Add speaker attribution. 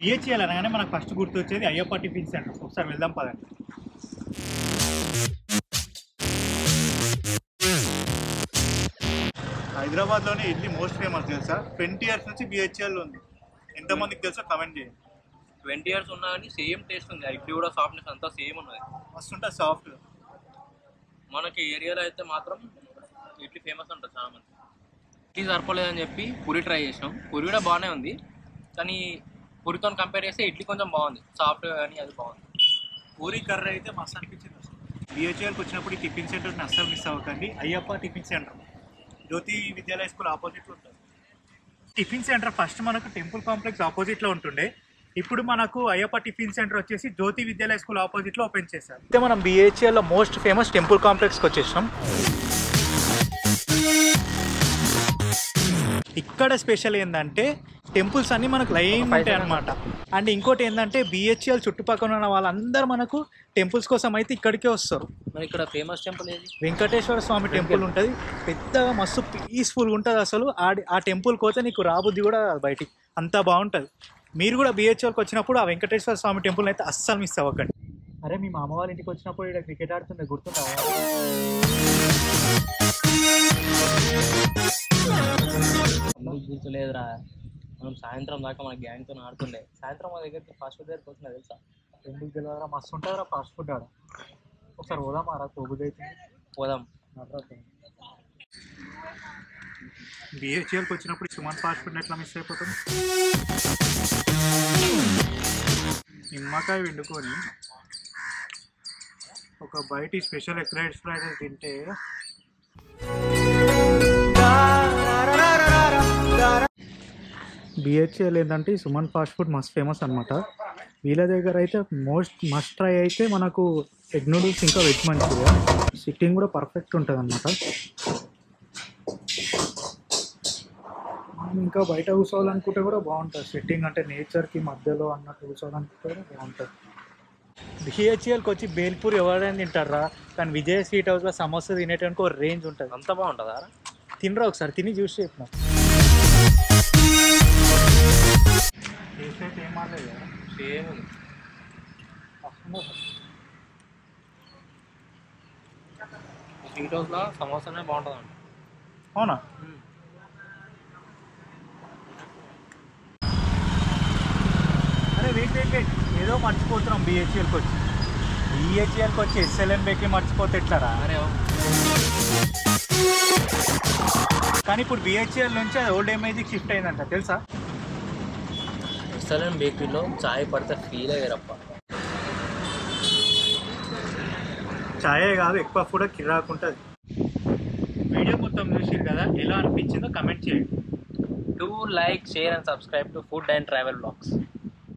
Speaker 1: BHEL అనగానే మనకు first గుర్తొచ్చేది అయ్యప్ప టిఫిన్ సెంటర్. ఒకసారి వెళ్దాం పదండి. హైదరాబాద్లోనే ఇడ్లీ మోస్ట్ ఫేమస్ తెలుసా? 20 years నుంచి బిహెచ్ఎల్ ఉంది. ఎంతమందికి తెలుసా కమెంట్ చేయండి.
Speaker 2: 20 years ఉన్నా కానీ సేమ్ టేస్ట్ ఉంది. ఇడ్లీ కూడా సాఫ్ట్నెస్ అంతా సేమ్ ఉన్నది,
Speaker 1: మస్తు ఉంటుంది సాఫ్ట్.
Speaker 2: మనకి ఏరియాలో అయితే మాత్రం ఇడ్లీ ఫేమస్ ఉంటుంది చాలా మంది. ఇడ్లీ సరిపోలేదని చెప్పి పూరి ట్రై చేసినాం. పూరి కూడా బాగానే ఉంది, కానీ పూరితో కంపేర్ చేస్తే ఇడ్లీ కొంచెం బాగుంది, సాఫ్ట్గా కానీ అది బాగుంది.
Speaker 1: పూరి కర్రీ అయితే మస్తు అనిపించింది అసలు. బిహెచ్ఎల్కి వచ్చినప్పుడు ఈ టిఫిన్ సెంటర్ని అస్సలు మిస్ అవ్వకండి. అయ్యప్ప టిఫిన్ సెంటర్ జ్యోతి విద్యాలయ స్కూల్ ఆపోజిట్లో ఉంటుంది. టిఫిన్ సెంటర్ ఫస్ట్ మనకు టెంపుల్ కాంప్లెక్స్ ఆపోజిట్లో ఉంటుండే. ఇప్పుడు మనకు అయ్యప్ప టిఫిన్ సెంటర్ వచ్చేసి జ్యోతి విద్యాలయ స్కూల్ ఆపోజిట్లో ఓపెన్ చేశారు. అయితే మనం బిహెచ్ఎల్లో మోస్ట్ ఫేమస్ టెంపుల్ కాంప్లెక్స్కి వచ్చేసాం. ఇక్కడ స్పెషల్ ఏంటంటే టెంపుల్స్ అన్నీ మనకు లైన్ ఉంటాయి అనమాట. అండ్ ఇంకోటి ఏంటంటే బిహెచ్ఎల్ చుట్టుపక్కల ఉన్న వాళ్ళందరూ మనకు టెంపుల్స్ కోసం అయితే ఇక్కడికే వస్తారు.
Speaker 2: ఇక్కడ ఫేమస్ టెంపుల్ ఏది?
Speaker 1: వెంకటేశ్వర స్వామి టెంపుల్ ఉంటుంది. పెద్దగా మస్తు పీస్ఫుల్గా ఉంటుంది అసలు. ఆ టెంపుల్కి పోతే నీకు రాబుద్ది కూడా బయటికి, అంత బాగుంటుంది. మీరు కూడా బిహెచ్ఎల్కి వచ్చినప్పుడు ఆ వెంకటేశ్వర స్వామి టెంపుల్ అయితే అస్సలు మిస్ అవ్వకండి. అరే మీ మామ వాళ్ళ ఇంటికి వచ్చినప్పుడు ఇక్కడ క్రికెట్ ఆడుతుండే గుర్తుంటావా?
Speaker 2: గుర్తులేదురా, మనం సాయంత్రం దాకా మన గ్యాంగ్తో ఆడుతుండే. సాయంత్రం మా దగ్గరికి ఫాస్ట్ ఫుడ్ దగ్గరికి వస్తున్నా తెలుసా?
Speaker 1: ఎందుకు తెలియదురా, మస్తు ఉంటుందిరా ఫాస్ట్ ఫుడ్ ఆడ. ఒకసారి పోదాం రా, తోబుది అయితే
Speaker 2: పోదాం.
Speaker 1: బిహెచ్ఎల్కి వచ్చినప్పుడు సుమన్ ఫాస్ట్ ఫుడ్ ఎట్లా మిస్ అయిపోతుంది? నిమ్మకాయ వండుకొని ఒక బయటి special egg rice fried rice తింటే బిహెచ్ఎల్ ఏంటంటే Suman fast food must famous అనమాట. వీళ్ళ దగ్గర అయితే మస్ట్ ట్రై అయితే మనకు ఎగ్ నూడిల్స్, ఇంకా వెజ్ మంచూరియా. సిట్టింగ్ కూడా పర్ఫెక్ట్ ఉంటుంది అనమాట. ఇంకా బయట కూర్చోవాలనుకుంటే కూడా బాగుంటుంది సిట్టింగ్, అంటే నేచర్కి మధ్యలో అన్నట్టు కూర్చోవాలనుకుంటే కూడా బాగుంటుంది. బిహెచ్ఎల్కి వచ్చి బేల్పూరి ఎవరైనా తింటారా, కానీ విజయ్ స్వీట్ హౌస్లో సమోసా తినేటానికి ఒక రేంజ్ ఉంటుంది.
Speaker 2: అంత బాగుంటుందా?
Speaker 1: తినరా ఒకసారి, తిని చూసి చెప్పిన టేస్ట్ అయితే ఏం మారలేదు కదా,
Speaker 2: సేమ్ ఉంది. స్వీట్ హౌస్లో సమోసానే బాగుంటుంది అంట.
Speaker 1: అవునా? అరే వెయిట్, ఏదో మర్చిపోతున్నాం. బిహెచ్ఎల్కి వచ్చి ఎస్ఎల్ఎన్ బేకరీ మర్చిపోతే ఎట్లారా?
Speaker 2: అరే
Speaker 1: కానీ ఇప్పుడు బిహెచ్ఎల్ నుంచి అది ఓల్డ్ ఎంఐజీకి షిఫ్ట్ అయిందంట తెలుసా?
Speaker 2: ఎస్ఎల్ఎన్ బేకరీలో చాయ్ పడితే ఫీల్ అయ్యారప్ప.
Speaker 1: చాయే కాదు, ఎక్కువ కూడా కిరాకుంటుంది. వీడియో మొత్తం చూసిరు కదా, ఎలా అనిపించిందో కమెంట్ చేయండి.
Speaker 2: Do like, share and subscribe to Food and Travel Vlogs.